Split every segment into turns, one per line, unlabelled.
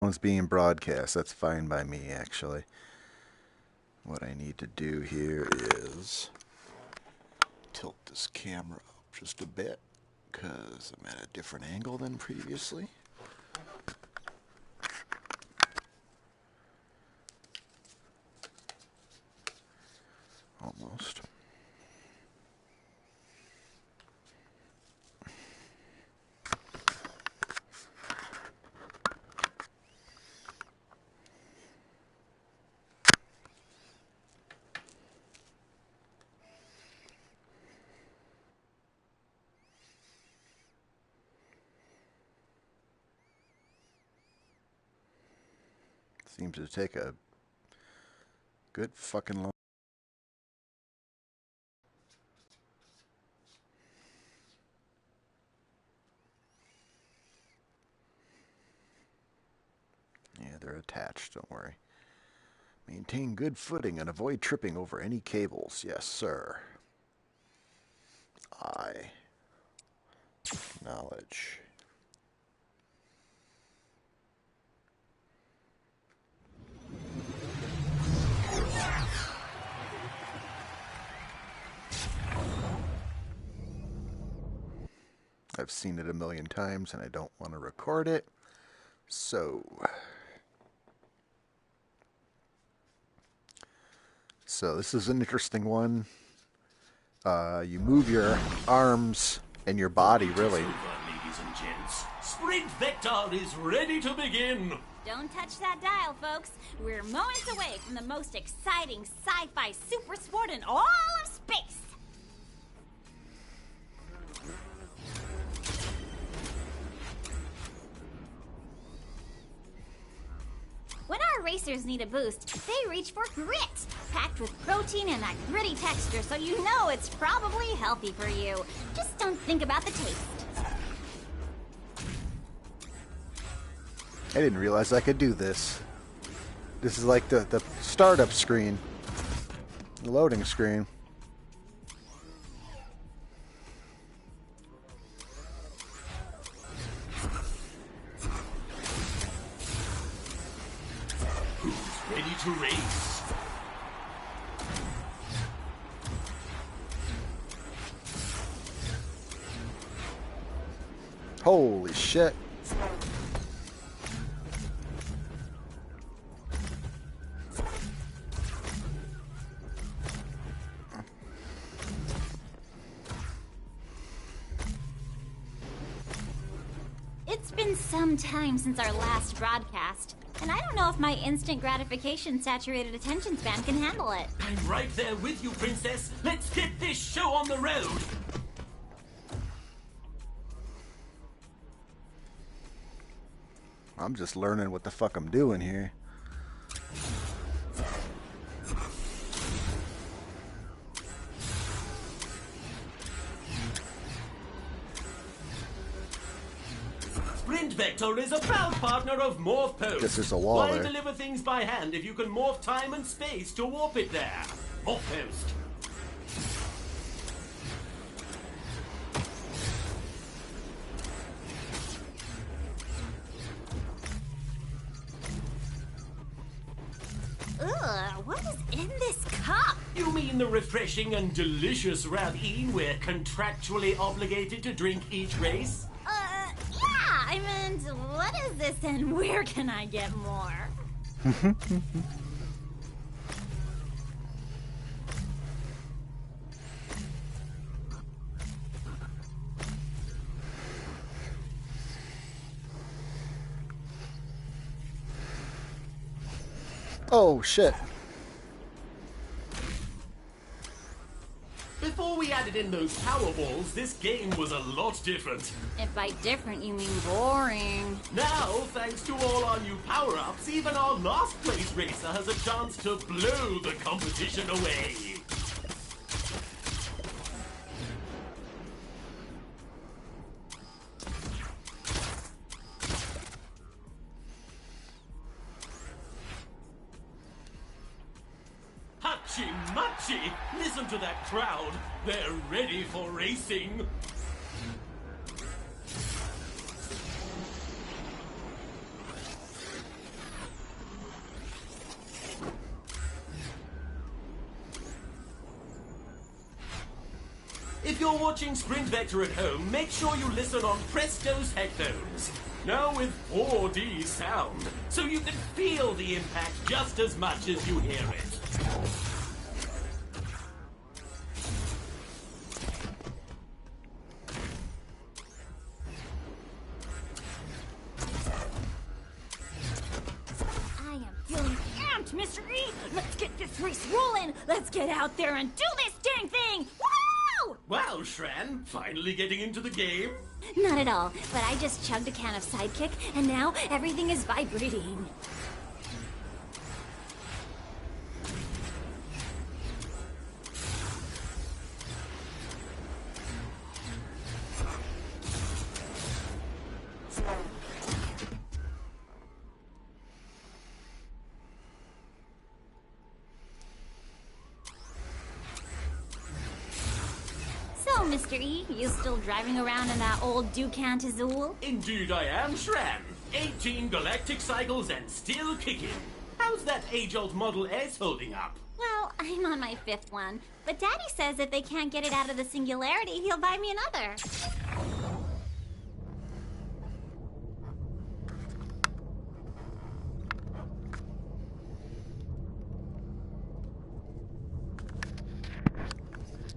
one's being broadcast. That's fine by me, actually. What I need to do here is tilt this camera up just a bit because I'm at a different angle than previously. Almost. Seems to take a good fucking long. Yeah, they're attached, don't worry. Maintain good footing and avoid tripping over any cables. Yes, sir. I acknowledge. I've seen it a million times and I don't want to record it. So this is an interesting one. You move your arms and your body, really.
Ladies and gents, Sprint Vector is ready to begin.
Don't touch that dial, folks. We're moments away from the most exciting sci-fi super sport in all of space. When our racers need a boost, they reach for grit, packed with protein and that gritty texture, so you know it's probably healthy for you. Just don't think about the taste.
I didn't realize I could do this. This is like the startup screen, the loading screen.
Ready to race.
Holy shit.
It's been some time since our last broadcast, and I don't know if my instant gratification saturated attention span can handle it.
I'm right there with you, Princess. Let's get this show on the road.
I'm just learning what the fuck I'm doing here.
Sprint Vector is a proud partner of Morph Post.
Guess there's a wall
Why
there.
deliver things by hand if you can morph time and space to warp it there? Morph Post.
Ugh, what is in this cup?
You mean the refreshing and delicious ravine we're contractually obligated to drink each race?
Yeah, I meant, what is this and where can I get more?
Oh shit.
Before we added in those power balls, this game was a lot different.
If by different you mean boring.
Now, thanks to all our new power-ups, even our last place racer has a chance to blow the competition away. Hachi-machi! Listen to that crowd. They're ready for racing. If you're watching Sprint Vector at home, make sure you listen on Presto's headphones. Now with 4D sound, so you can feel the impact just as much as you hear it.
I am feeling amped, Mr. E! Let's get this race rolling! Let's get out there and do this dang thing! Woo!
Wow, Shran, finally getting into the game?
Not at all, but I just chugged a can of Sidekick, and now everything is vibrating. So, Mr. E, you still driving around in that old Ducant Azul?
Indeed I am, Shran. 18 galactic cycles and still kicking. How's that age-old Model S holding up?
Well, I'm on my 5th one, but Daddy says if they can't get it out of the singularity, he'll buy me another.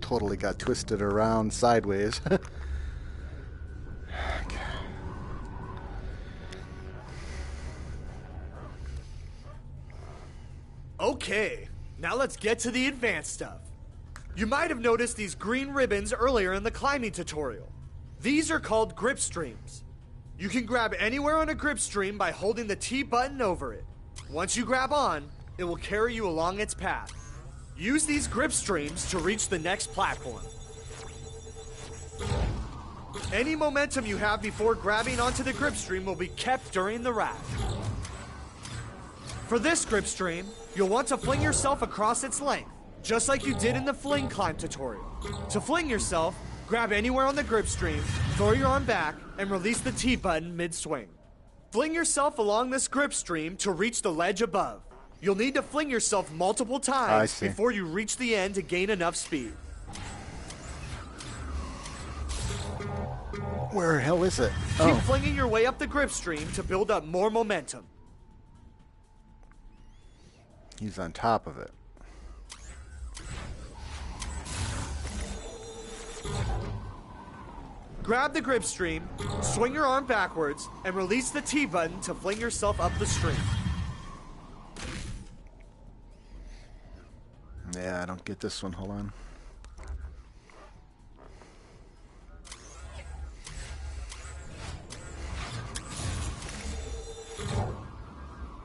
Totally got twisted around sideways.
Okay, now let's get to the advanced stuff. You might have noticed these green ribbons earlier in the climbing tutorial. These are called grip streams. You can grab anywhere on a grip stream by holding the T button over it. Once you grab on, it will carry you along its path. Use these grip streams to reach the next platform. Any momentum you have before grabbing onto the grip stream will be kept during the ride. For this grip stream, you'll want to fling yourself across its length, just like you did in the fling climb tutorial. To fling yourself, grab anywhere on the grip stream, throw your arm back, and release the T button mid-swing. Fling yourself along this grip stream to reach the ledge above. You'll need to fling yourself multiple times before you reach the end to gain enough speed.
Where the hell is it?
Keep flinging your way up the grip stream to build up more momentum.
He's on top of it.
Grab the grip stream, swing your arm backwards, and release the T button to fling yourself up the stream.
Yeah, I don't get this one. Hold on.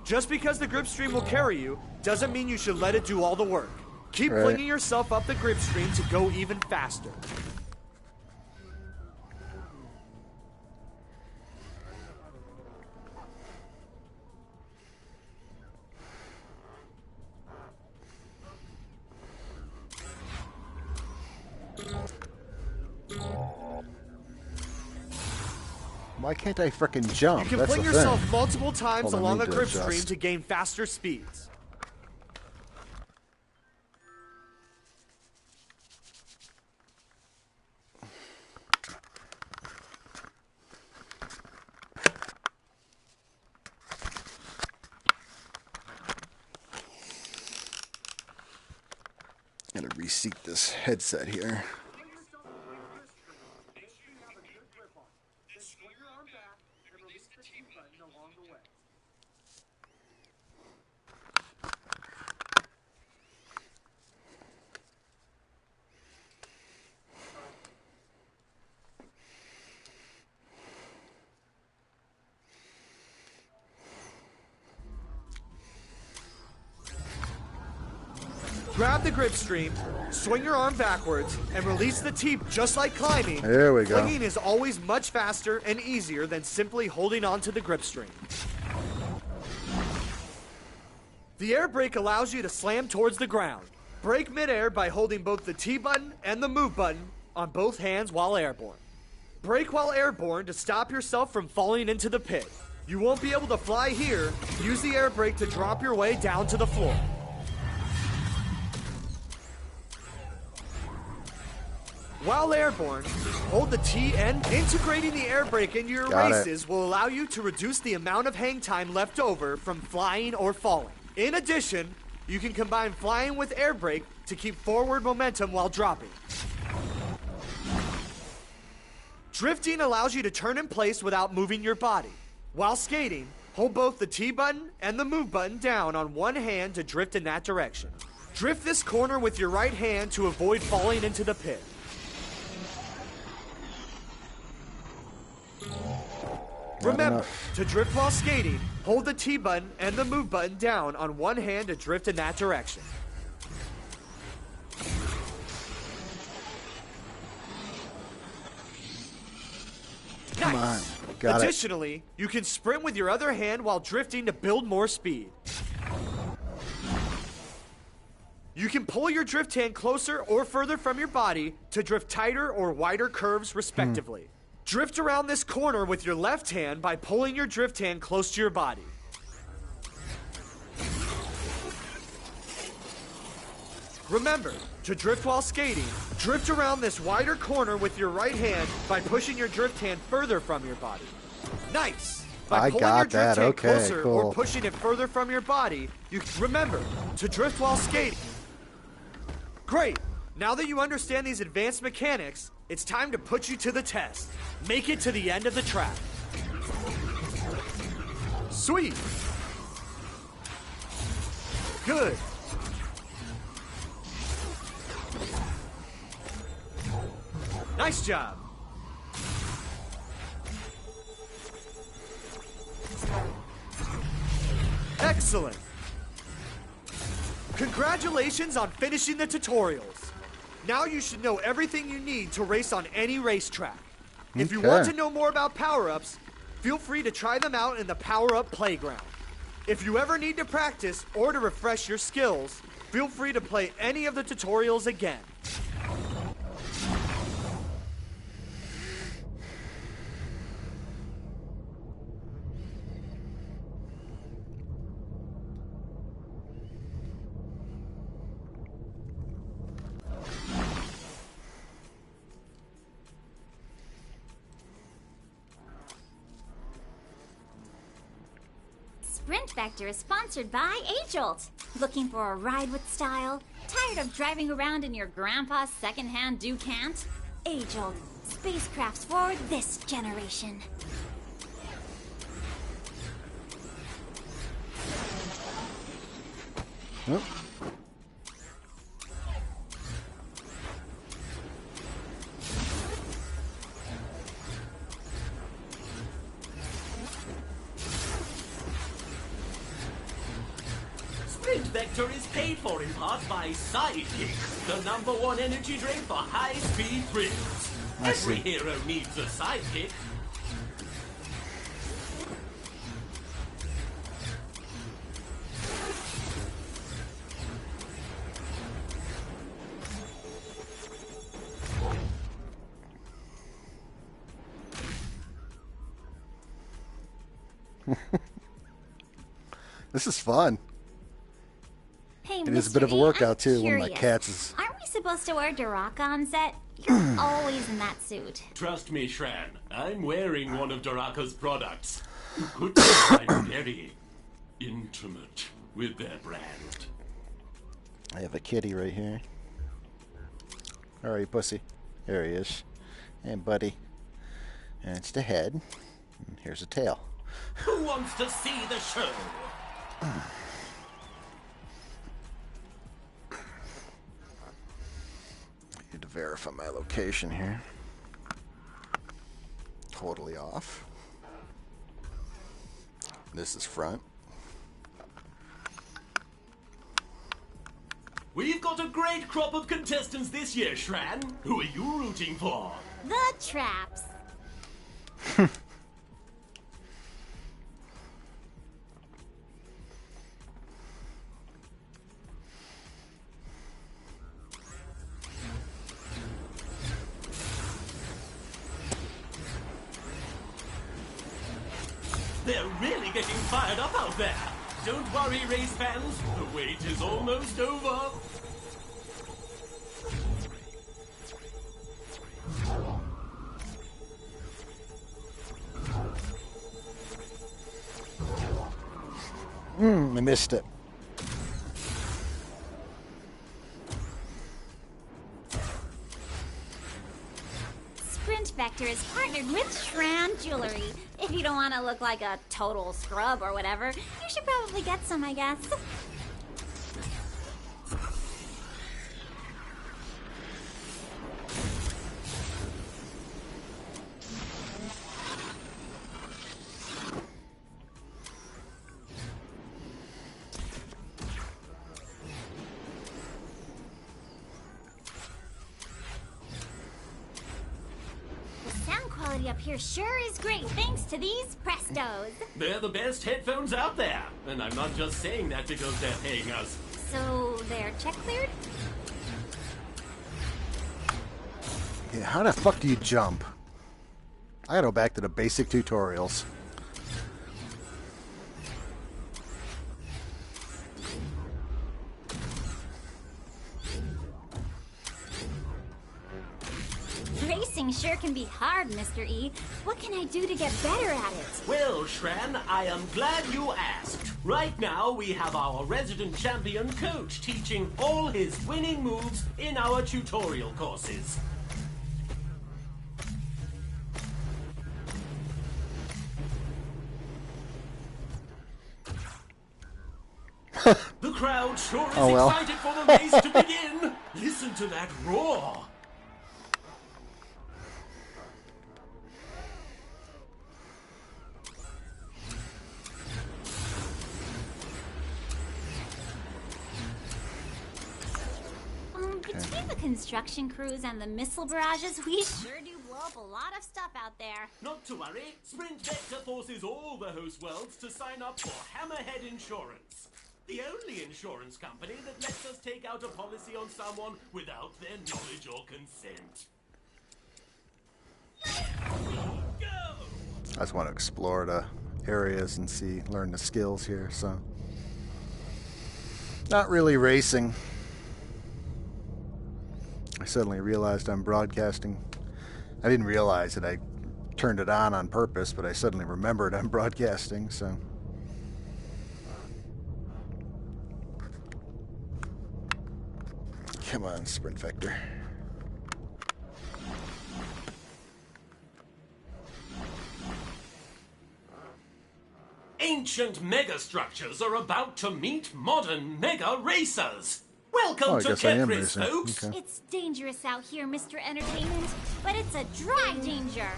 Just because the grip stream will carry you doesn't mean you should let it do all the work. Keep flinging yourself up the grip stream to go even faster.
Why can't I frickin' jump?
You can
That's
fling
the
yourself
thing.
multiple times
Hold on,
along
I
a
need to
grip
adjust.
stream to gain faster speeds.
Gotta reseat this headset here.
Grab the grip stream, swing your arm backwards, and release the T just like climbing.
There we go.
Flinging is always much faster and easier than simply holding onto the grip stream. The air brake allows you to slam towards the ground. Brake midair by holding both the T button and the move button on both hands while airborne. Brake while airborne to stop yourself from falling into the pit. You won't be able to fly here. Use the air brake to drop your way down to the floor. While airborne, hold the T and integrating the air brake into your
Got it.
races will allow you to reduce the amount of hang time left over from flying or falling. In addition, you can combine flying with air brake to keep forward momentum while dropping. Drifting allows you to turn in place without moving your body. While skating, hold both the T button and the move button down on one hand to drift in that direction. Drift this corner with your right hand to avoid falling into the pit. Remember, to drift while skating, hold the T button and the move button down on one hand to drift in that direction.
Come on. Got it.
Additionally, you can sprint with your other hand while drifting to build more speed. You can pull your drift hand closer or further from your body to drift tighter or wider curves, respectively. Drift around this corner with your left hand by pulling your drift hand close to your body. Remember, to drift while skating, drift around this wider corner with your right hand by pushing your drift hand further from your body. Nice! By
I
pulling
got
your drift
that.
hand
Okay,
closer or
cool.
pushing it further from your body, you remember, to drift while skating. Great! Now that you understand these advanced mechanics, it's time to put you to the test. Make it to the end of the track. Sweet! Good! Nice job! Excellent! Congratulations on finishing the tutorials. Now you should know everything you need to race on any racetrack. If you want to know more about power-ups, feel free to try them out in the power-up playground. If you ever need to practice or to refresh your skills, feel free to play any of the tutorials again.
Sprint Vector is sponsored by Age-Olt. Looking for a ride with style? Tired of driving around in your grandpa's secondhand Ducant? Age-Olt, spacecrafts for this generation.
Oh.
Sprint Vector is paid for in part by Sidekick, the #1 energy drink for high-speed thrills.
I
Every
see.
hero needs a sidekick.
This is fun.
Hey,
It is a
Mr.
bit of a
E,
workout,
I'm
too, when my
curious.
cat's is...
Aren't we supposed to wear Duraka on set? You're always in that suit.
Trust me, Shran, I'm wearing one of Doraka's products. Good guys are very intimate with their brand.
I have a kitty right here. All right, pussy. There he is. And buddy. And it's the head. And here's the tail.
Who wants to see the show?
I need to verify my location here. Totally off. This is front.
We've got a great crop of contestants this year, Shran. Who are you rooting for?
The Traps.
They're really getting fired up out there. Don't worry, race fans. The wait is almost over.
I missed it.
Sprint Vector is partnered with Shran Jewelry. If you don't want to look like a total scrub or whatever, you should probably get some, I guess. Up here sure is great thanks to these Prestos.
They're the best headphones out there. And I'm not just saying that because they're paying us.
So they're check cleared?
Yeah, how the fuck do you jump? I gotta go back to the basic tutorials.
Racing sure can be hard, Mr. E. What can I do to get better at it?
Well, Shran, I am glad you asked. Right now, we have our resident champion coach teaching all his winning moves in our tutorial courses. The crowd sure is excited for the race to begin. Listen to that roar.
Between the construction crews and the missile barrages, we sure do blow up a lot of stuff out there.
Not to worry, Sprint Vector forces all the host worlds to sign up for Hammerhead Insurance. The only insurance company that lets us take out a policy on someone without their knowledge or consent.
I just want to explore the areas and learn the skills here, so. Not really racing. I suddenly realized I'm broadcasting. I didn't realize that I turned it on purpose, but I suddenly remembered I'm broadcasting, so. Come on, Sprint Vector.
Ancient megastructures are about to meet modern mega racers. Welcome to Tetris, folks.
Okay.
It's dangerous out here, Mr. Entertainment, but it's a dry danger.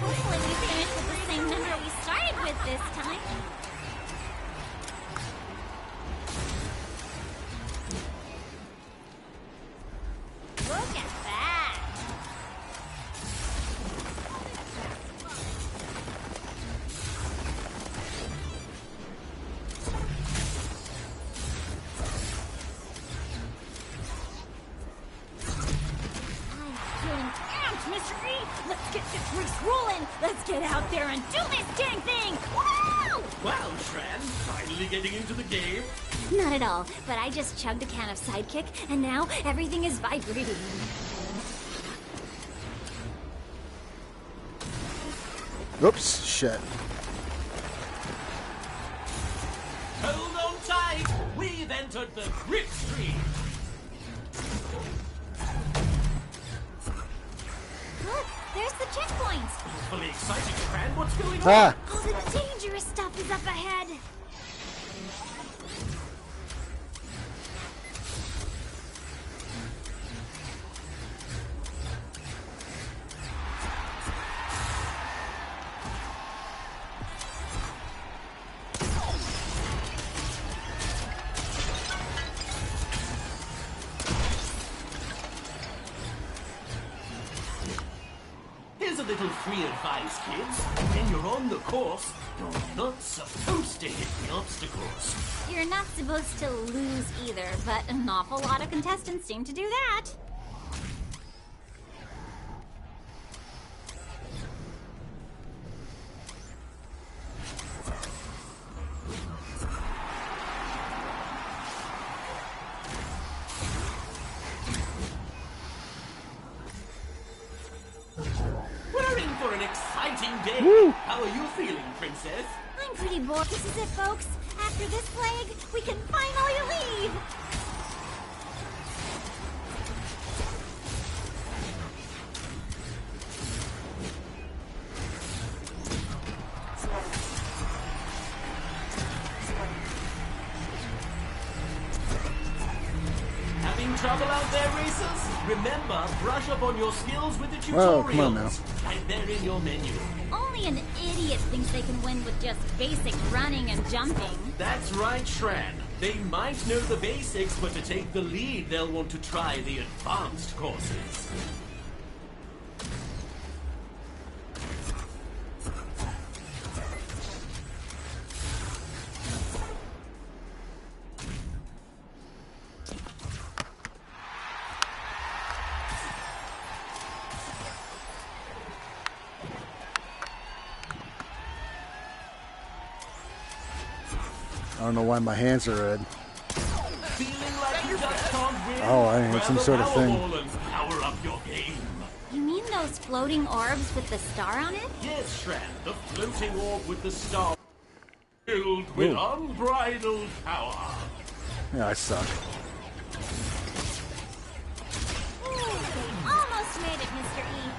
Hopefully we finish with the same number we started with this time. Look at that! Let's get this race rolling! Let's get out there and do this dang thing! Woo!
Wow, Shran, finally getting into the game.
Not at all, but I just chugged a can of Sidekick, and now everything is vibrating.
Oops, shit.
Hold on tight! We've entered the grip stream!
Look, there's the checkpoint!
Fully excited, Shran, what's going on?
Ah!
All the dangerous stuff is up ahead!
Here's a little free advice, kids. When you're on the course, you're not supposed to hit the obstacles.
You're not supposed to lose either, but an awful lot of contestants seem to do that.
We're in for an exciting day.
Woo!
How are you feeling, Princess?
I'm pretty bored. This is it, folks. After this leg, we can finally leave.
Having trouble out there, racers? Remember, brush up on your skills with the tutorials.
Whoa, come on now.
Right there in your menu.
Only an idiot thinks they can win with just basic running and jumping.
That's right, Shran. They might know the basics, but to take the lead, they'll want to try the advanced courses.
I don't know why my hands are red.
Feeling like you just can't win?
Oh, I had some sort of thing.
Powerball and power up your game.
You mean those floating orbs with the star on it?
Yes, Shran, the floating orb with the star filled with unbridled power.
Yeah, I suck.
Ooh, they almost made it, Mr. E.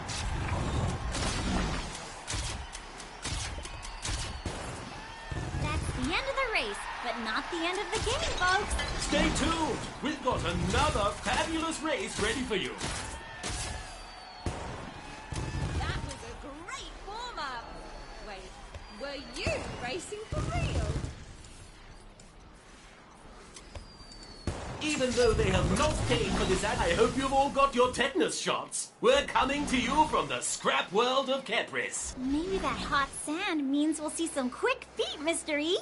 That's the end of the race, but not the end of the game, folks.
Stay tuned. We've got another fabulous race ready for you.
That was a great warm-up. Wait, were you racing for real?
Even though they have not paid for this ad, I hope you've all got your tetanus shots. We're coming to you from the scrap world of Kepris.
Maybe that hot sand means we'll see some quick feet, Mr. E.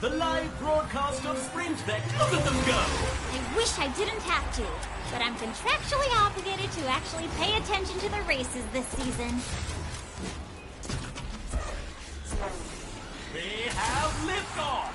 The live broadcast of Sprint Deck. Look at them go!
I wish I didn't have to, but I'm contractually obligated to actually pay attention to the races this season.
They have liftoff!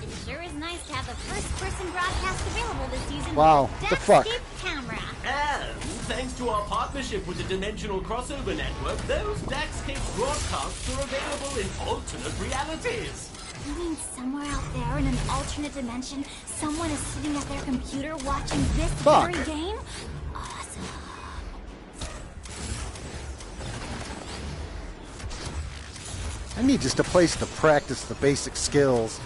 It sure is nice to have a first-person broadcast available this season.
Wow,
with
the fuck?
Daxscape camera.
And thanks to our partnership with the Dimensional Crossover Network, those Daxscape broadcasts are available in alternate realities.
You mean somewhere out there in an alternate dimension, someone is sitting at their computer watching this
Fuck.
very game? Awesome.
I need just a place to practice the basic skills.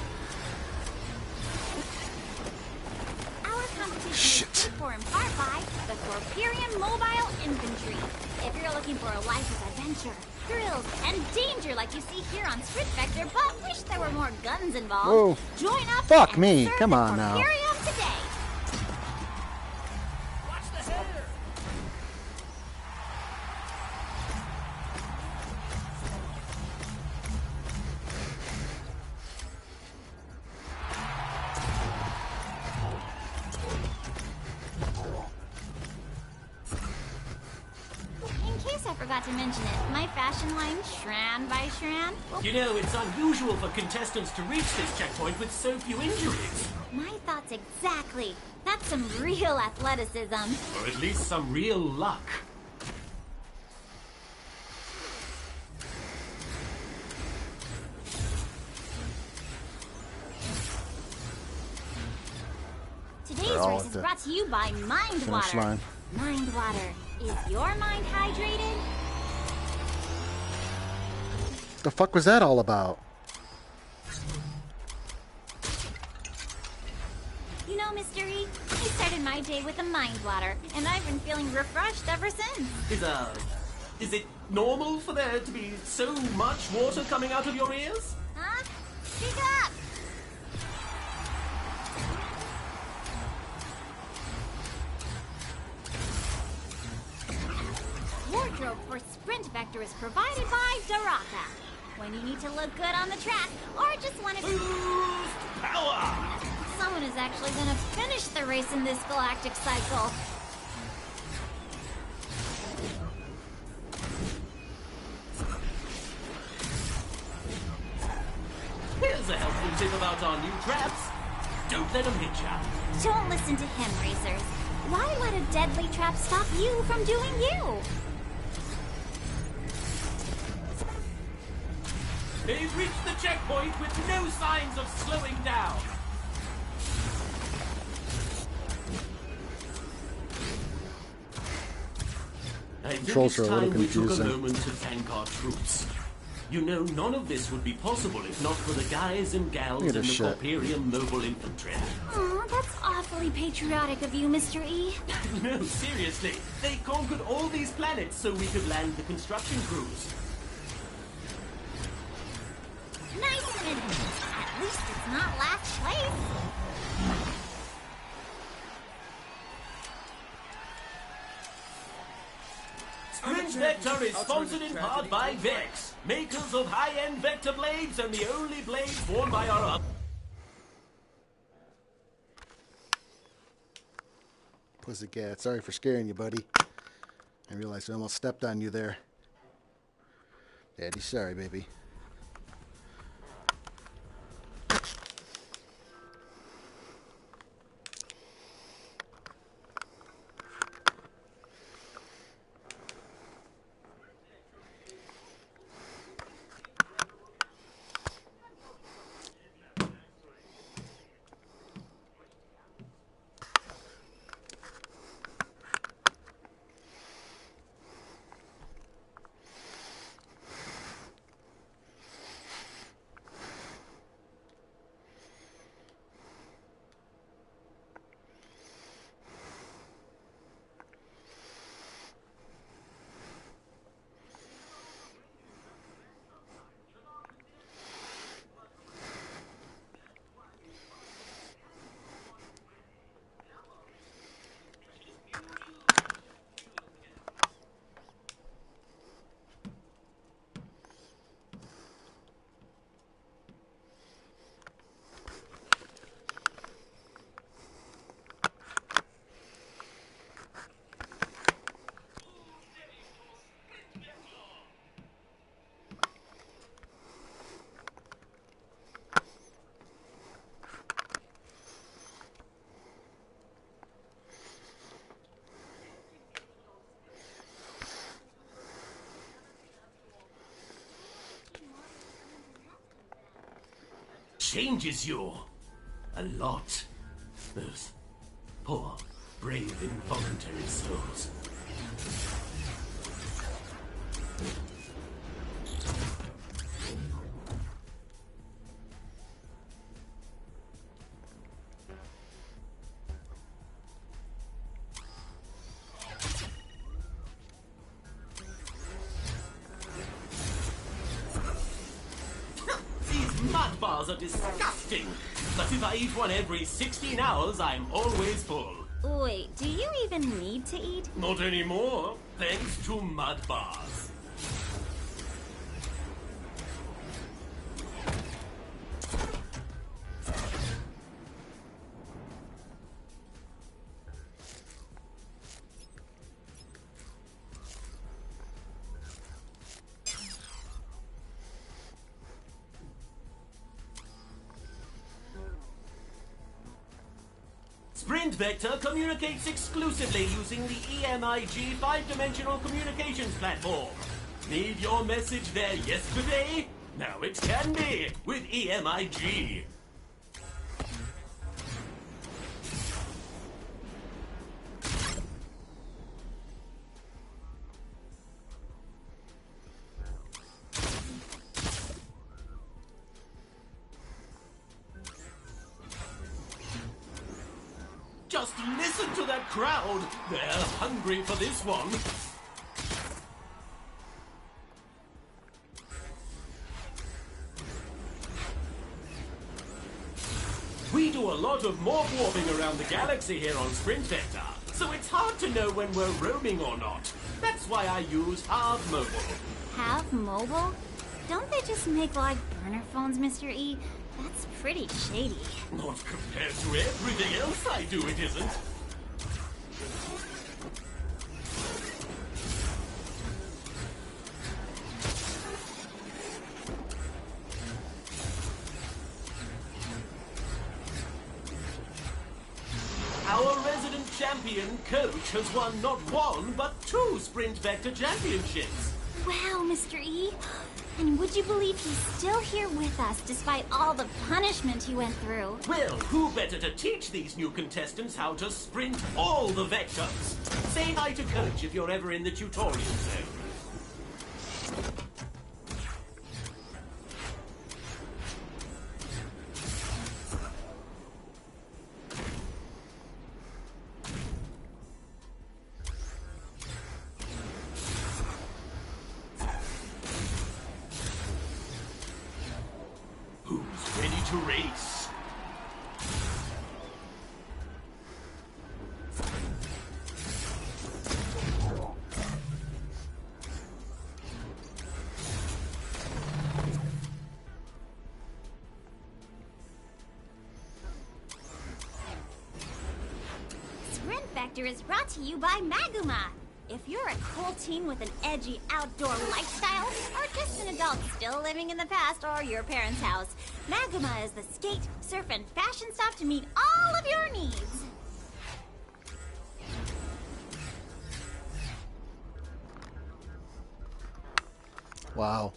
Our competition
Shit.
is paid for in part by the Corperian Mobile Infantry. If you're looking for a life of adventure, thrills, and danger like you see here on Sprint Vector, but wish there were more guns involved,
Whoa.
join up
Fuck
and
me.
serve
Come
the
on now.
Corperium today.
Watch the header!
In case I forgot to mention it, my fashion line, Shran by Shran, will
You know, it's unusual for contestants to reach this checkpoint with so few injuries.
My thoughts exactly. That's some real athleticism.
Or at least some real luck.
Today's
They're all
race
at
is
the
brought to you by Mind
finish
Water.
line.
Mind Water. Is your mind hydrated?
The fuck was that all about?
You know, Mr. E, I started my day with a Mind Water, and I've been feeling refreshed ever since.
Is it normal for there to be so much water coming out of your ears?
Huh? Speak up! Wardrobe for Sprint Vector is provided by Daraka. When you need to look good on the track, or just want to...
Boost power!
Someone is actually going to finish the race in this galactic cycle.
Here's a helpful tip about our new traps. Don't let them hit ya.
Don't listen to him, Racers. Why let a deadly trap stop you from doing you?
They've reached the checkpoint with no signs of slowing down. I think
Controls
it's
are a little
time we took a
confusing.
moment to thank our troops. You know, none of this would be possible if not for the guys and gals
Look
in
at
the
this shit.
Corporium Mobile Infantry.
Aw, that's awfully patriotic of you, Mr. E.
No, seriously. They conquered all these planets so we could land the construction crews.
Nice finish. At least it's not last place.
Sprint Vector is sponsored in part by Vex, makers of high-end vector blades and the only blades worn by our...
Pussycat, sorry for scaring you, buddy. I realized I almost stepped on you there. Daddy's sorry, baby.
changes you. A lot. Those poor, brave, involuntary souls. Mud bars are disgusting, but if I eat one every 16 hours, I'm always full.
Wait, do you even need to eat?
Not anymore, thanks to mud bars. Sprint Vector communicates exclusively using the EMIG 5-dimensional communications platform. Need your message there yesterday? Now it can be with EMIG. Just listen to that crowd. They're hungry for this one. We do a lot of morph warping around the galaxy here on Sprint Vector, so it's hard to know when we're roaming or not. That's why I use Hard Mobile.
Have mobile? Don't they just make like burner phones, Mr. E? That's pretty shady.
Not compared to everything else I do, it isn't. our resident champion, Coach, has won not one, but 2 Sprint Vector championships.
Wow, Mr. E. And would you believe he's still here with us despite all the punishment he went through?
Well, who better to teach these new contestants how to sprint all the vectors? Say hi to Coach if you're ever in the tutorial zone. Who's ready to race?
Sprint Vector is brought to you by Maguma. If you're a cool teen with an edgy outdoor lifestyle, or just an adult still living in the past or your parents' house, Maguma is the skate, surf, and fashion stop to meet all of your needs.
Wow.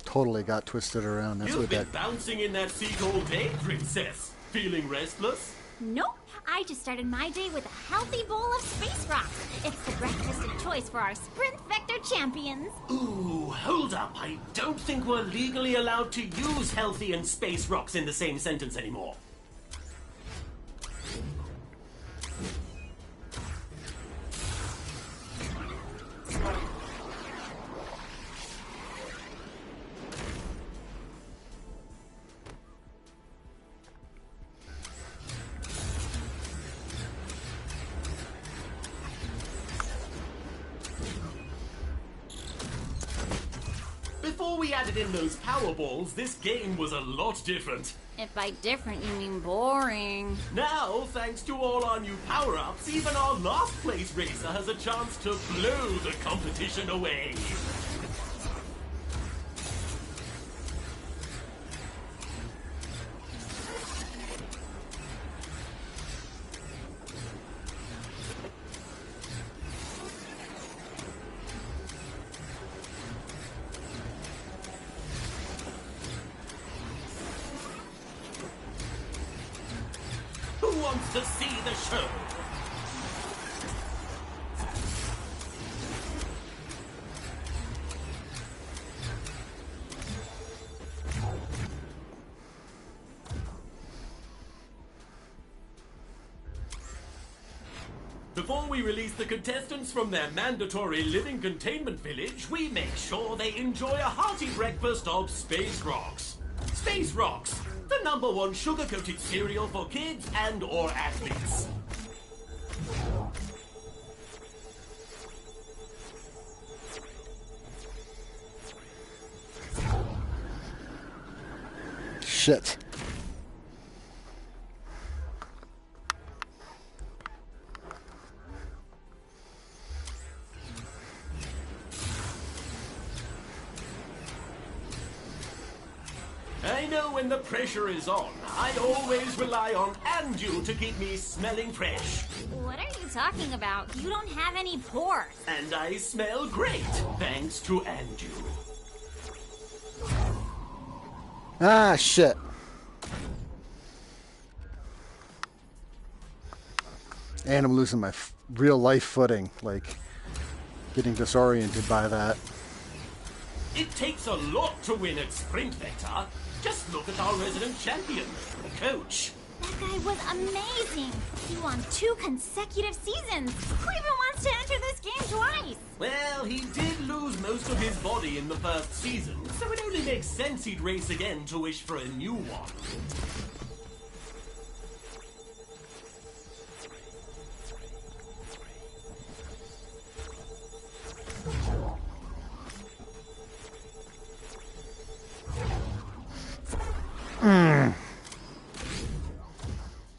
Totally got twisted around. That's
You've
what
been
that...
bouncing in that seat all day, Princess. Feeling restless?
Nope, I just started my day with a healthy bowl of space rocks. It's the breakfast of choice for our Sprint Vector champions.
Ooh, hold up. I don't think we're legally allowed to use healthy and space rocks in the same sentence anymore. Before we added in those power balls, this game was a lot different.
If by different you mean boring.
Now, thanks to all our new power-ups, even our last place racer has a chance to blow the competition away. Who wants to see the show? Before we release the contestants from their mandatory living containment village, we make sure they enjoy a hearty breakfast of Space Rocks. Space Rocks, the #1 sugar-coated cereal for kids and or athletes.
Shit.
I know when the pressure is on, I always rely on Anju to keep me smelling fresh.
What are you talking about? You don't have any pores.
And I smell great, thanks to Anju.
Ah, shit. And I'm losing my real life footing, like getting disoriented by that.
It takes a lot to win at Sprint Vector. Just look at our resident champion, Coach.
That guy was amazing. He won 2 consecutive seasons. Who even wants to enter this game twice?
Well, he did lose most of his body in the first season, so it only makes sense he'd race again to wish for a new one.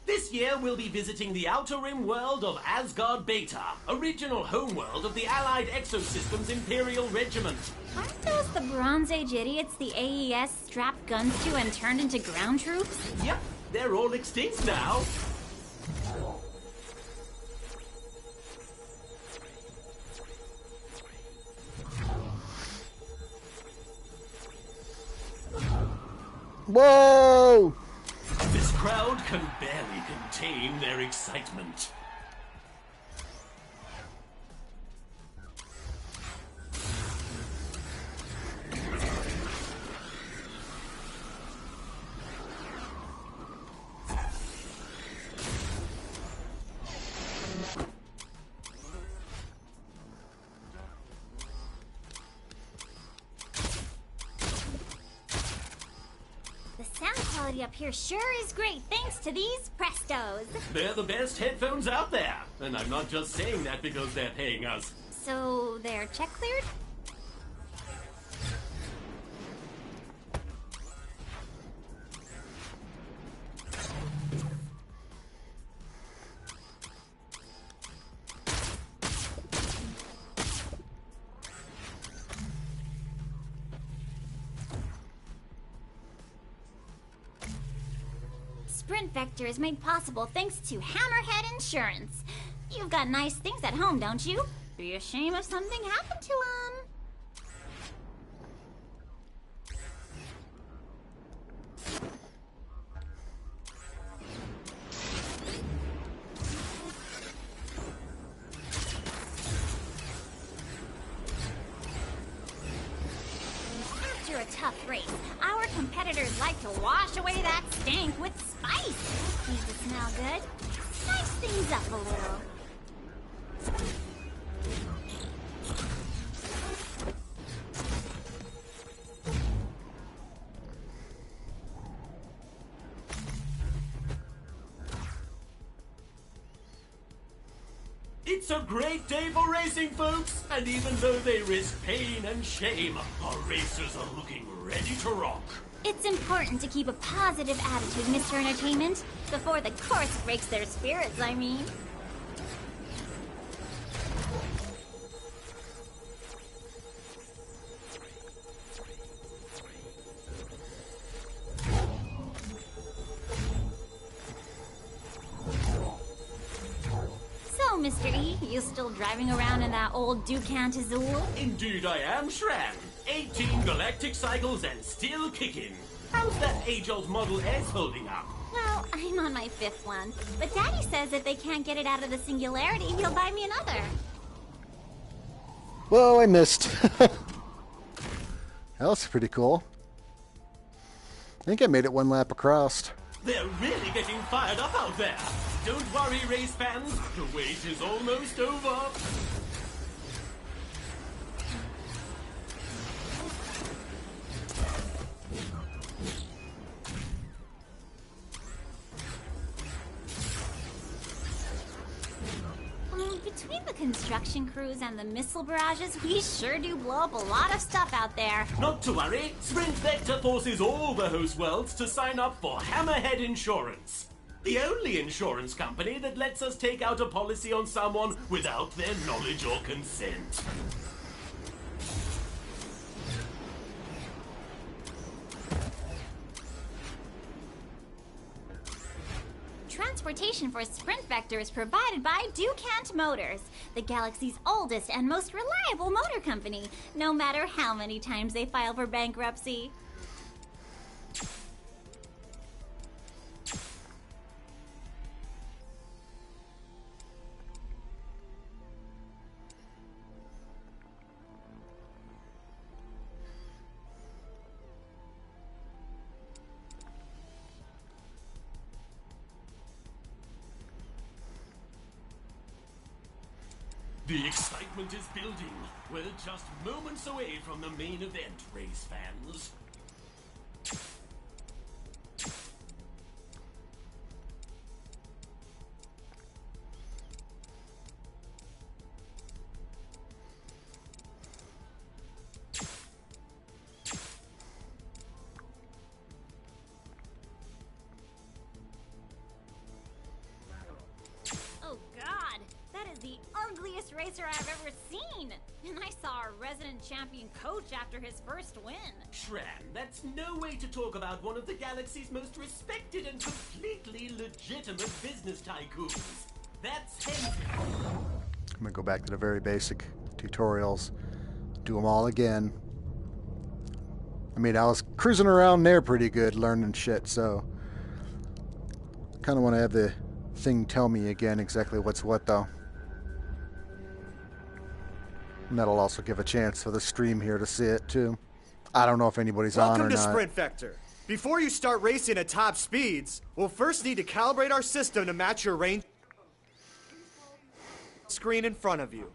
This year we'll be visiting the Outer Rim world of Asgard Beta, original homeworld of the Allied Exosystem's Imperial Regiment.
Aren't those the Bronze Age idiots the AES strapped guns to and turned into ground troops?
Yep, they're all extinct now.
Whoa!
This crowd can barely contain their excitement.
Quality up here sure is great thanks to these Prestos.
They're the best headphones out there, and I'm not just saying that because they're paying us.
So they're check cleared? Sprint Vector is made possible thanks to Hammerhead Insurance. You've got nice things at home, don't you? Be a shame if something happened to them. After a tough race, our competitors like to wash away that stank with spice. Needs to smell good. Spice things up a little.
It's a great day for racing, folks! And even though they risk pain and shame, our racers are looking ready to rock.
It's important to keep a positive attitude, Mr. Entertainment. Before the course breaks their spirits, I mean. So, Mr. E, you still driving around in that old Ducant Azul?
Indeed I am, Shran. 18 galactic cycles and still kicking. How's that age-old Model S holding up?
Well, I'm on my 5th one. But Daddy says if they can't get it out of the singularity, he'll buy me another.
Whoa, I missed. That was pretty cool. I think I made it one lap across.
They're really getting fired up out there. Don't worry, race fans. The wait is almost over.
Between the construction crews and the missile barrages, we sure do blow up a lot of stuff out there.
Not to worry. Sprint Vector forces all the host worlds to sign up for Hammerhead Insurance. The only insurance company that lets us take out a policy on someone without their knowledge or consent.
Transportation for Sprint Vector is provided by Ducant Motors, the galaxy's oldest and most reliable motor company, no matter how many times they file for bankruptcy.
The excitement is building. We're just moments away from the main event, race fans.
Oh God, that is the ugliest racer I've ever seen! And I saw our resident champion coach after his first win.
Shran, that's no way to talk about one of the galaxy's most respected and completely legitimate business tycoons. That's him.
I'm going to go back to the very basic tutorials, do them all again, I mean, I was cruising around there pretty good, learning shit, so kind of want to have the thing tell me again exactly what's what, though. And that'll also give a chance for the stream here to see it, too. I don't know if anybody's on or not.
Welcome to Sprint Vector. Before you start racing at top speeds, we'll first need to calibrate our system to match your range screen in front of you.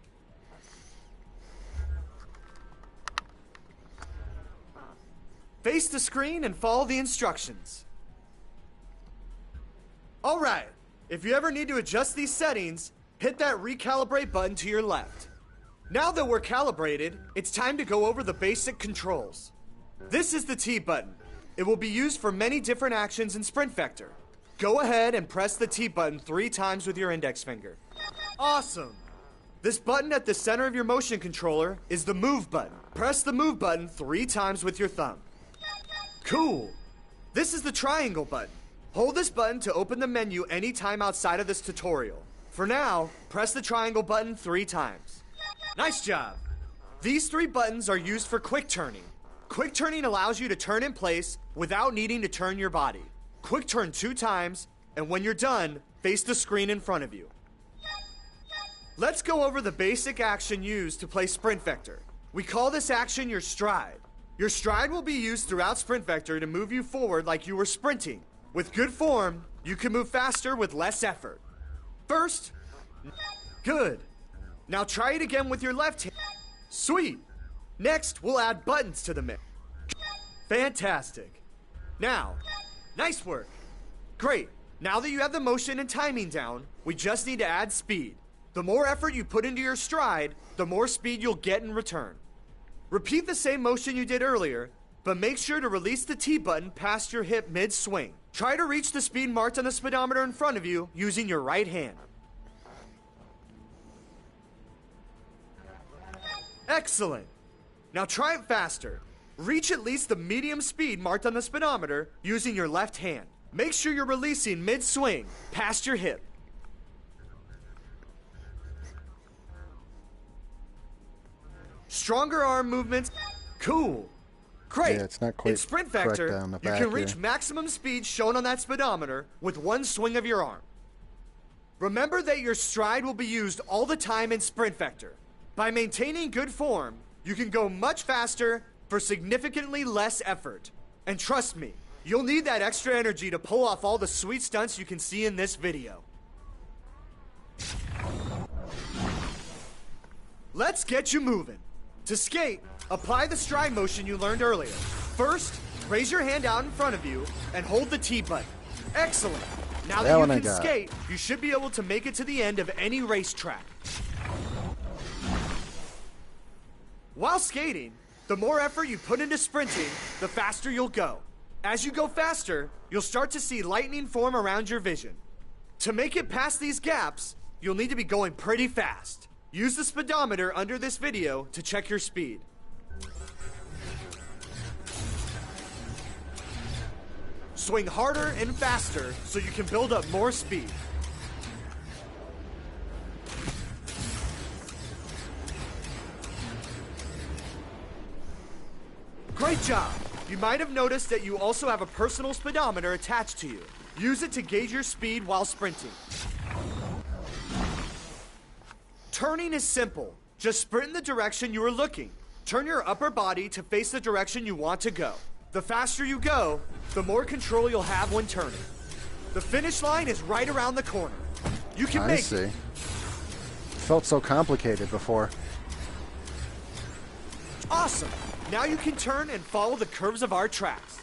Face the screen and follow the instructions. All right, if you ever need to adjust these settings, hit that recalibrate button to your left. Now that we're calibrated, it's time to go over the basic controls. This is the T button. It will be used for many different actions in Sprint Vector. Go ahead and press the T button 3 times with your index finger. Awesome! This button at the center of your motion controller is the move button. Press the move button 3 times with your thumb. Cool! This is the triangle button. Hold this button to open the menu anytime outside of this tutorial. For now, press the triangle button 3 times. Nice job! These 3 buttons are used for quick turning. Quick turning allows you to turn in place without needing to turn your body. Quick turn 2 times, and when you're done, face the screen in front of you. Let's go over the basic action used to play Sprint Vector. We call this action your stride. Your stride will be used throughout Sprint Vector to move you forward like you were sprinting. With good form, you can move faster with less effort. First, good. Now try it again with your left hand. Sweet. Next, we'll add buttons to the mix. Fantastic. Now, nice work. Great. Now that you have the motion and timing down, we just need to add speed. The more effort you put into your stride, the more speed you'll get in return. Repeat the same motion you did earlier, but make sure to release the T button past your hip mid-swing. Try to reach the speed marked on the speedometer in front of you using your right hand. Excellent. Now try it faster. Reach at least the medium speed marked on the speedometer using your left hand. Make sure you're releasing mid-swing, past your hip. Stronger arm movements. Cool. Great.
Yeah, it's not quite
in Sprint
correct
Vector,
down the
you
back
can reach
here.
maximum speed shown on that speedometer with one swing of your arm. Remember that your stride will be used all the time in Sprint Vector. By maintaining good form, you can go much faster for significantly less effort. And trust me, you'll need that extra energy to pull off all the sweet stunts you can see in this video. Let's get you moving. To skate, apply the stride motion you learned earlier. First, raise your hand out in front of you and hold the T button. Excellent. Now that you can skate, you should be able to make it to the end of any racetrack. While skating, the more effort you put into sprinting, the faster you'll go. As you go faster, you'll start to see lightning form around your vision. To make it past these gaps, you'll need to be going pretty fast. Use the speedometer under this video to check your speed. Swing harder and faster so you can build up more speed. Great job! You might have noticed that you also have a personal speedometer attached to you. Use it to gauge your speed while sprinting. Turning is simple. Just sprint in the direction you are looking. Turn your upper body to face the direction you want to go. The faster you go, the more control you'll have when turning. The finish line is right around the corner. You can make it.
I see. Felt so complicated before.
Awesome. Now you can turn and follow the curves of our tracks.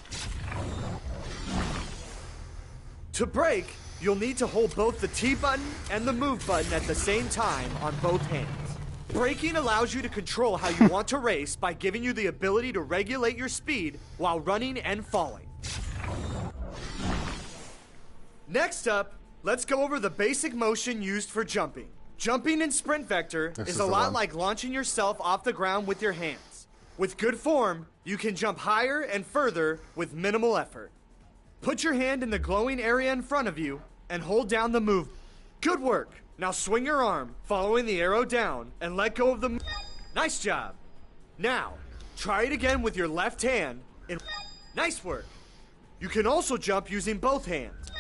To brake, you'll need to hold both the T button and the move button at the same time on both hands. Braking allows you to control how you want to race by giving you the ability to regulate your speed while running and falling. Next up, let's go over the basic motion used for jumping. Jumping in Sprint Vector is a lot like launching yourself off the ground with your hands. With good form, you can jump higher and further with minimal effort. Put your hand in the glowing area in front of you and hold down the move. Good work. Now swing your arm, following the arrow down, and let go of the Nice job. Now, try it again with your left hand, Nice work. You can also jump using both hands.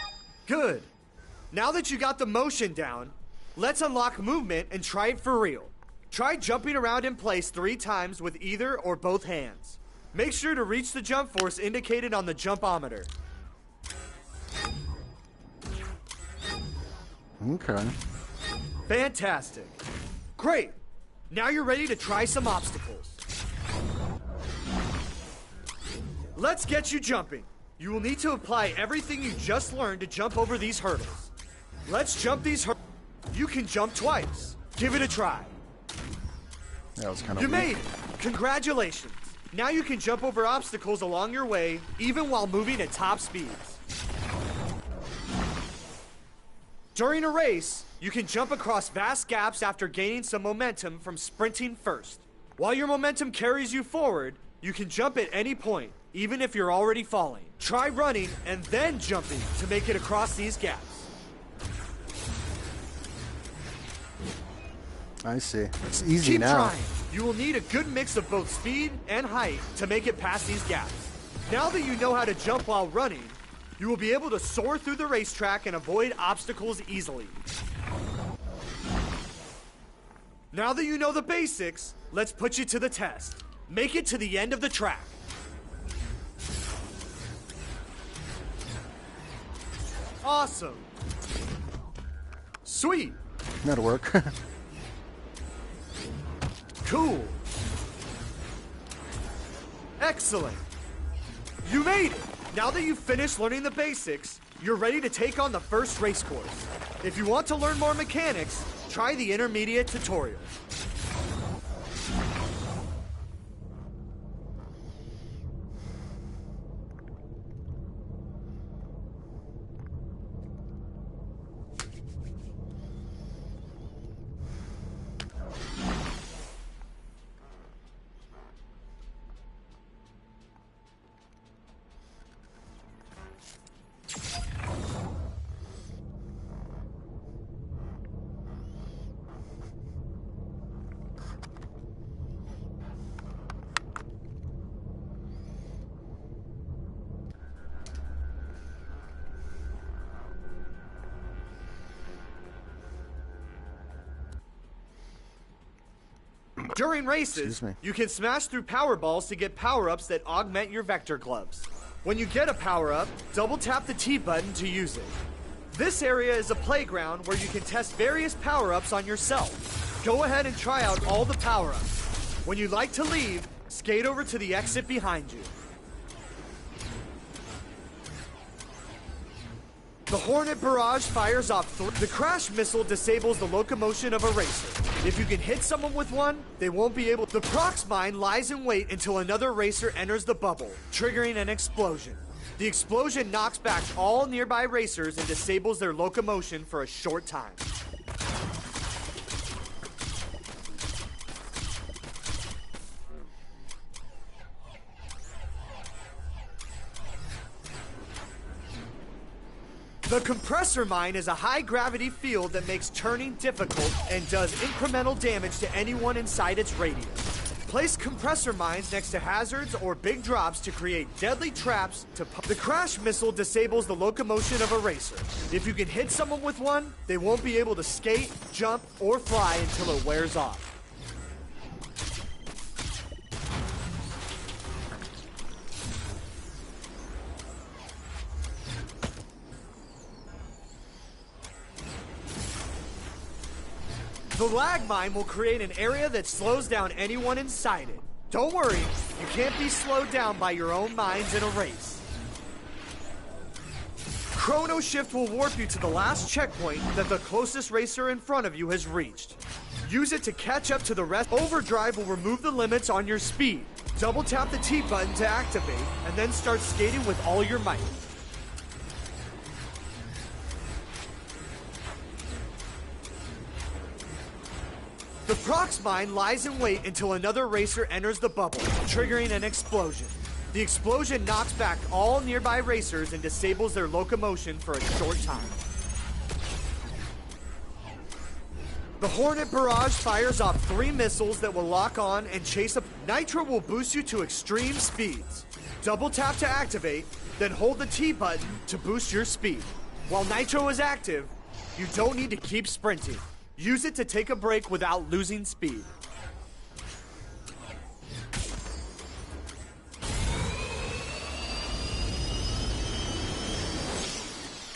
Good. Now that you got the motion down, let's unlock movement and try it for real. Try jumping around in place 3 times with either or both hands. Make sure to reach the jump force indicated on the jumpometer.
Okay.
Fantastic. Great. Now you're ready to try some obstacles. Let's get you jumping. You will need to apply everything you just learned to jump over these hurdles. Let's jump these hurdles. You can jump twice. Give it a try.
That was kind of
You made it. Congratulations. Now you can jump over obstacles along your way, even while moving at top speeds. During a race, you can jump across vast gaps after gaining some momentum from sprinting first. While your momentum carries you forward, you can jump at any point, even if you're already falling. Try running and then jumping to make it across these gaps.
I see. It's easy
Keep
now.
trying. You will need a good mix of both speed and height to make it past these gaps. Now that you know how to jump while running, you will be able to soar through the racetrack and avoid obstacles easily. Now that you know the basics, let's put you to the test. Make it to the end of the track. Awesome. Sweet.
That'll work.
Cool. Excellent. You made it. Now that you've finished learning the basics, you're ready to take on the first race course. If you want to learn more mechanics, try the intermediate tutorial. During races, you can smash through power balls to get power-ups that augment your vector gloves. When you get a power-up, double tap the T button to use it. This area is a playground where you can test various power-ups on yourself. Go ahead and try out all the power-ups. When you'd like to leave, skate over to the exit behind you. The Hornet barrage fires off the crash missile disables the locomotion of a racer. If you can hit someone with one, they won't be able. The prox mine lies in wait until another racer enters the bubble, triggering an explosion. The explosion knocks back all nearby racers and disables their locomotion for a short time. The compressor mine is a high-gravity field that makes turning difficult and does incremental damage to anyone inside its radius. Place compressor mines next to hazards or big drops to create deadly traps to the crash missile disables the locomotion of a racer. If you can hit someone with one, they won't be able to skate, jump, or fly until it wears off. The lag mine will create an area that slows down anyone inside it. Don't worry, you can't be slowed down by your own mines in a race. Chrono Shift will warp you to the last checkpoint that the closest racer in front of you has reached. Use it to catch up to the rest. Overdrive will remove the limits on your speed. Double tap the T button to activate, and then start skating with all your might. The prox mine lies in wait until another racer enters the bubble, triggering an explosion. The explosion knocks back all nearby racers and disables their locomotion for a short time. The Hornet barrage fires off 3 missiles that will lock on and chase up. Nitro will boost you to extreme speeds. Double tap to activate, then hold the T button to boost your speed. While Nitro is active, you don't need to keep sprinting. Use it to take a break without losing speed.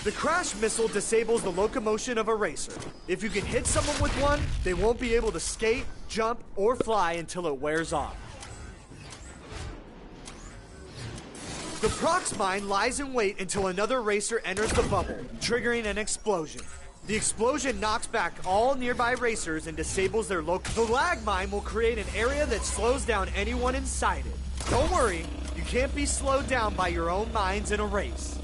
The crash missile disables the locomotion of a racer. If you can hit someone with one, they won't be able to skate, jump, or fly until it wears off. The Prox mine lies in wait until another racer enters the bubble, triggering an explosion. The explosion knocks back all nearby racers and disables their The lag mine will create an area that slows down anyone inside it. Don't worry, you can't be slowed down by your own mines in a race.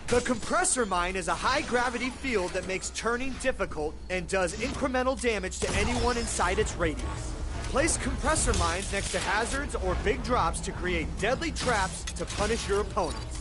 The compressor mine is a high-gravity field that makes turning difficult and does incremental damage to anyone inside its radius. Place compressor mines next to hazards or big drops to create deadly traps to punish your opponents.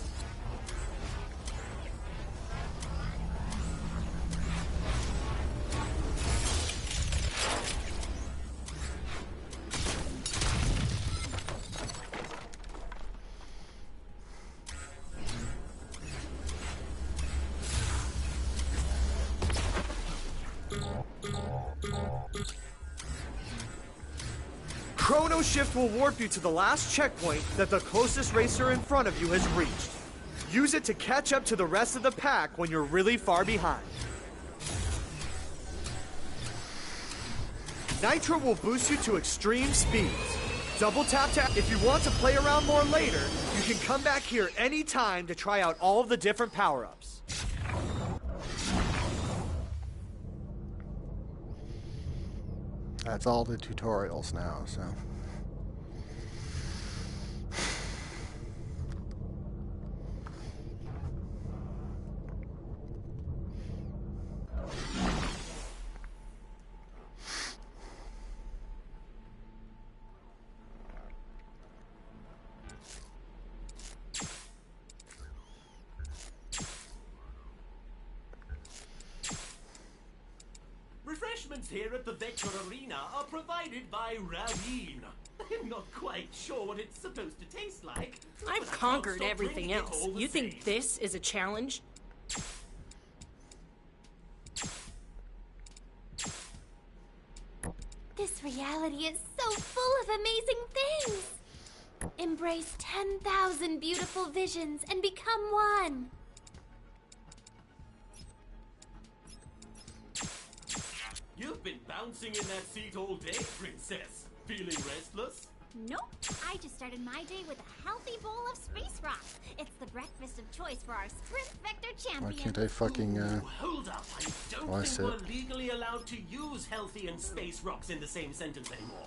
Chrono Shift will warp you to the last checkpoint that the closest racer in front of you has reached. Use it to catch up to the rest of the pack when you're really far behind. Nitro will boost you to extreme speeds. Double tap tap. If you want to play around more later, you can come back here anytime to try out all of the different power-ups.
That's all the tutorials now, so.
Refreshments here at the Vector Arena are provided by Ravine. I'm not quite sure what it's supposed to taste like.
I've
but I can't
conquered
stop
everything
drinking it
else.
all the
You think
same.
this is a challenge?
This reality is so full of amazing things. Embrace 10,000 beautiful visions and become one.
You've been bouncing in that seat all day, Princess. Feeling restless?
Nope, I just started my day with a healthy bowl of space rock. It's the breakfast of choice for our Sprint Vector champion.
Why can't I fucking,
Ooh, hold up. I don't
why
think
sit?
we're legally allowed to use healthy and space rocks in the same sentence anymore.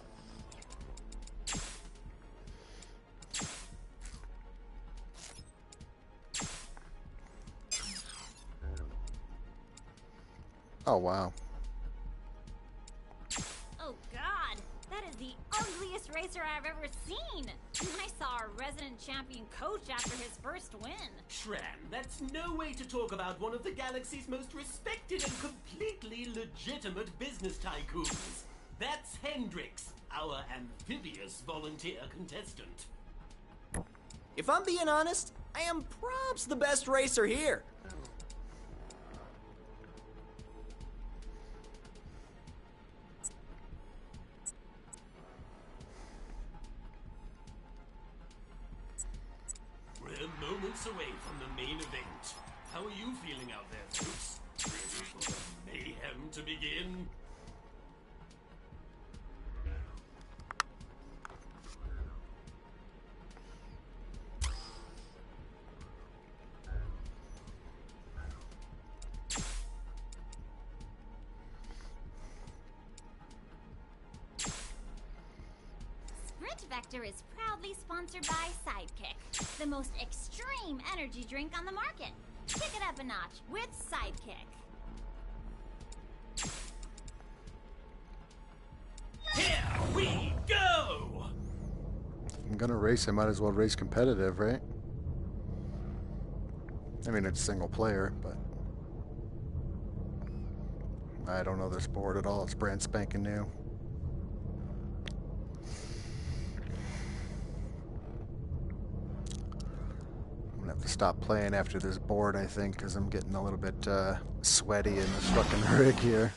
Oh, wow.
Oh God, that is the ugliest racer I've ever seen. I saw our resident champion coach after his first win.
Shran, that's no way to talk about one of the galaxy's most respected and completely legitimate business tycoons. That's Hendrix, our amphibious volunteer contestant.
If I'm being honest, I am props the best racer here.
We're moments away from the main event. How are you feeling out there, folks? Ready for the mayhem to begin?
Sprint Vector is proudly sponsored by Sidekick, the most extreme energy drink on the market. Kick it up a notch with Sidekick.
Here we go!
If I'm gonna race, I might as well race competitive, right? I mean, it's single player, but I don't know this board at all. It's brand spanking new. I'm gonna have to stop playing after this board, I think, because I'm getting a little bit sweaty in this fucking rig here.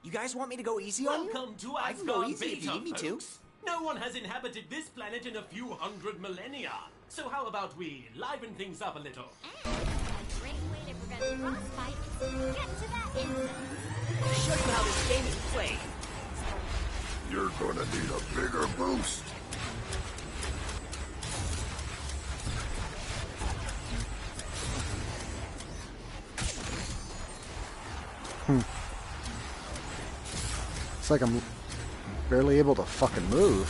You guys want me to go easy on you?
Welcome to
I can go
Asgard
easy if you
Beta,
need me to.
folks. No one has inhabited this planet in a few hundred millennia. So how about we liven things up a little?
And a great way to prevent frostbite is to get to that engine.
I'll show you how this game is played.
You're gonna need a bigger boost. It's like I'm barely able to fucking move.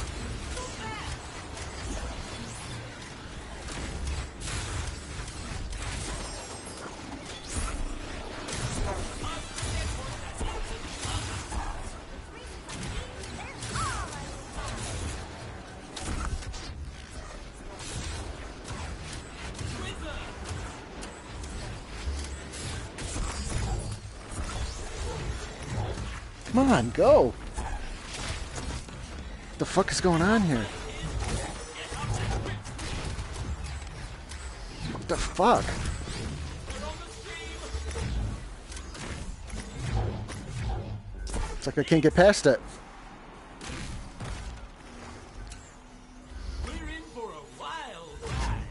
Come on, go! What the fuck is going on here? What the fuck? It's like I can't get past it.
We're in for a wild ride.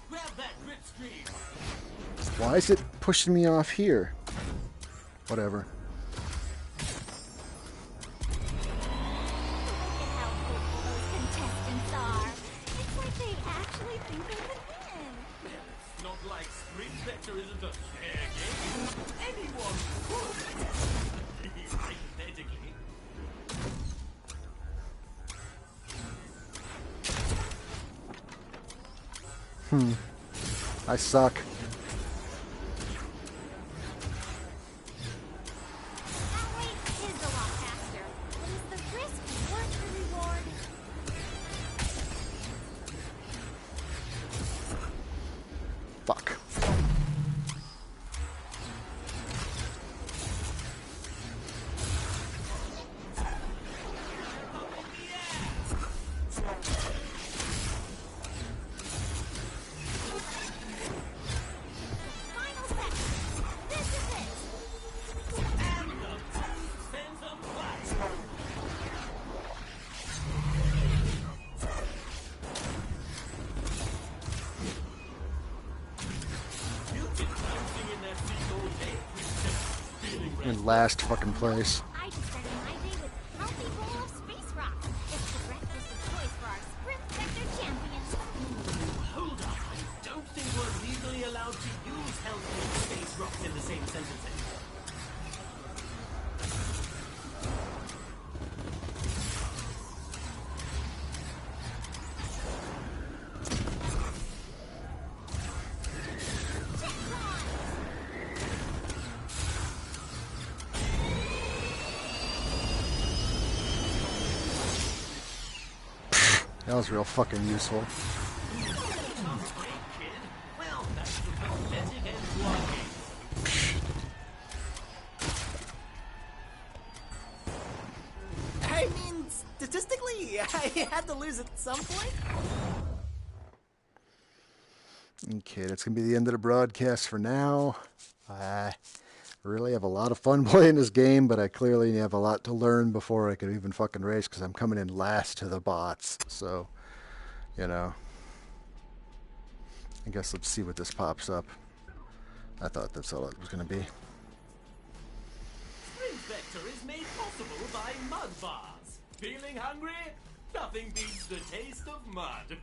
Grab that grip stream.
Why is it pushing me off here? Whatever.
Look at how hopeful those contestants are. It's like they actually think they can win.
It's not like Sprint Vector isn't a fair game. Anyone could. Hypothetically.
I suck.
That way is a lot faster. But is the risk worth the reward?
Fuck.
Final seconds. This is it.
And the sends them flat. You've been bouncing in that seat all day. Feeling
In last fucking place.
I just started my day with healthy bowl of space rock. It's the breakfast of choice for our Sprint Vector champions.
Hold up. I don't think we're legally allowed to use health and space rocks in the same sentence anymore.
That was real fucking useful.
Great, kid. Well, that's the pathetic end to our game.
I mean, statistically, I had to lose at some point.
Okay, that's gonna be the end of the broadcast for now. I really have a lot of fun playing this game, but I clearly have a lot to learn before I could even fucking race because I'm coming in last to the bots. So, you know, I guess let's see what this pops up. I thought that's all it was gonna be.
Sprint Vector is made possible by mud bars. Feeling hungry? Nothing beats the taste of mud.